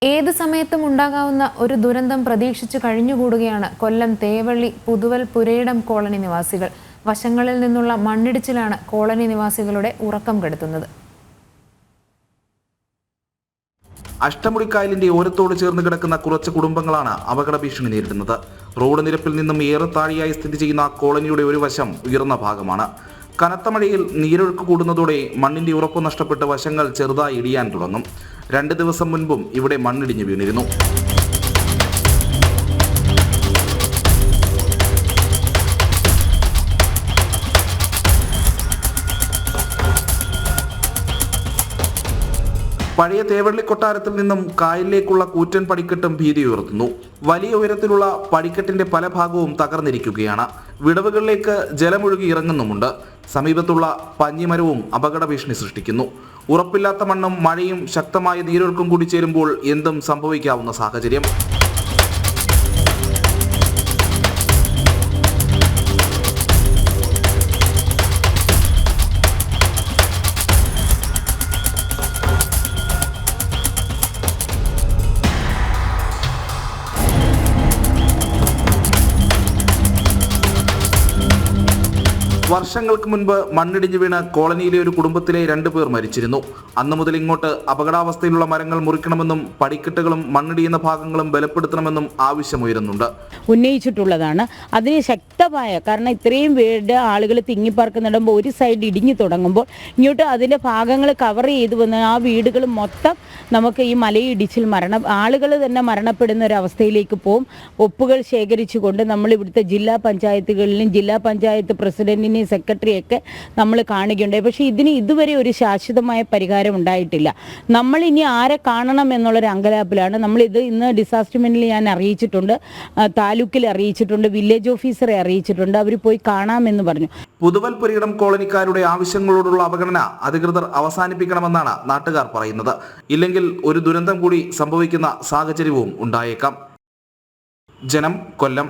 ഏത് സമയത്തും ഉണ്ടാകാവുന്ന ഒരു ദുരന്തം പ്രതീക്ഷിച്ചു കഴിഞ്ഞുകൂടുകയാണ് കൊല്ലം തേവള്ളി പുതുവൽ പുരയിടം കോളനി നിവാസികൾ. വശങ്ങളിൽ നിന്നുള്ള മണ്ണിടിച്ചിലാണ് കോളനി നിവാസികളുടെ ഉറക്കം കെടുത്തുന്നത്. അഷ്ടമുടിക്കായലിന്റെ ഓരത്തോട് ചേർന്ന് കിടക്കുന്ന കുറച്ച് കുടുംബങ്ങളാണ് അപകട ഭീഷണി നേരിടുന്നത്. റോഡ് നിരപ്പിൽ നിന്നും ഏറെ താഴെയായി സ്ഥിതി ചെയ്യുന്ന കോളനിയുടെ ഒരു വശം ഉയർന്ന ഭാഗമാണ്. കനത്ത മഴയിൽ നീരൊഴുക്ക് കൂടുന്നതോടെ മണ്ണിന്റെ ഉറപ്പ് നഷ്ടപ്പെട്ട് വശങ്ങൾ ചെറുതായി ഇടിയാൻ തുടങ്ങും. 2 ദിവസം മുൻപും ഇവിടെ മണ്ണിടിഞ്ഞു വീണിരുന്നു. പഴയ തേവള്ളി കൊട്ടാരത്തിൽ നിന്നും കായലിലേക്കുള്ള കൂറ്റൻ പടിക്കെട്ടും ഭീതി ഉയർത്തുന്നു. വലിയ ഉയരത്തിലുള്ള പടിക്കെട്ടിന്റെ പല ഭാഗവും തകർന്നിരിക്കുകയാണ്. വിടവുകളിലേക്ക് ജലമൊഴുകി ഇറങ്ങുന്നുമുണ്ട്. സമീപത്തുള്ള പഞ്ഞിമരവും അപകട ഭീഷണി സൃഷ്ടിക്കുന്നു. ഉറപ്പില്ലാത്ത മണ്ണും മഴയും ശക്തമായ നീരൊഴുക്കും കൂടി ചേരുമ്പോൾ എന്തും സംഭവിക്കാവുന്ന സാഹചര്യം. വർഷങ്ങൾക്ക് മുൻപ് മണ്ണിടിഞ്ഞു വീണ് കോളനിയിലെ ഒരു കുടുംബത്തിലെ 2 പേർ മരിച്ചിരുന്നു. അന്നു മുതൽ ഇങ്ങോട്ട് അപകടാവസ്ഥയിലുള്ള മരങ്ങൾ മുറിക്കണമെന്നും പടിക്കെട്ടുകളും മണ്ണിടിയുന്ന ഭാഗങ്ങളും ബലപ്പെടുത്തണമെന്നും ആവശ്യമുയരുന്നുണ്ട്. ഉന്നയിച്ചിട്ടുള്ളതാണ്. അതിന് ശക്തമായ കാരണം ഇത്രയും വീട് ആളുകൾ തിങ്ങിപ്പാർക്കുന്നിടുമ്പോൾ ഒരു സൈഡ് ഇടിഞ്ഞു തുടങ്ങുമ്പോൾ ഇങ്ങോട്ട് അതിൻ്റെ ഭാഗങ്ങൾ കവർ ചെയ്തു വന്ന് ആ വീടുകൾ മൊത്തം നമുക്ക് ഈ മലയിടിച്ചിൽ ആളുകൾ തന്നെ മരണപ്പെടുന്ന ഒരു അവസ്ഥയിലേക്ക് പോകും. ഒപ്പുകൾ ശേഖരിച്ചുകൊണ്ട് നമ്മൾ ഇവിടുത്തെ ജില്ലാ പഞ്ചായത്തുകളിലും ജില്ലാ പഞ്ചായത്ത് പ്രസിഡന്റിനെയും സെക്രട്ടറിയൊക്കെ നമ്മൾ കാണുകയുണ്ടായി. പക്ഷേ ഇതിന് ഇതുവരെ ഒരു ശാശ്വതമായ പരിഹാരം ഉണ്ടായിട്ടില്ല. നമ്മൾ ഇനി ആരെ കാണണം എന്നുള്ളൊരു അങ്കലാപ്പിലാണ്. നമ്മളിത് ഇന്ന് ഡിസാസ്റ്റർ മാനേജ്മെന്റിൽ ഞാൻ അറിയിച്ചിട്ടുണ്ട്, താലൂക്കിൽ അറിയിച്ചിട്ടുണ്ട്, വില്ലേജ് ഓഫീസറെ അറിയിച്ചിട്ടുണ്ട്. അവർ പോയി കാണാമെന്ന് പറഞ്ഞു. പുതുവൽ പുരയിടം കോളനിക്കാരുടെ ആവശ്യങ്ങളോടുള്ള അവഗണന അധികൃതർ അവസാനിപ്പിക്കണമെന്നാണ് നാട്ടുകാർ പറയുന്നത്. ഇല്ലെങ്കിൽ ഒരു ദുരന്തം കൂടി സംഭവിക്കുന്ന സാഹചര്യവും ഉണ്ടായേക്കാം. ജനം, കൊല്ലം.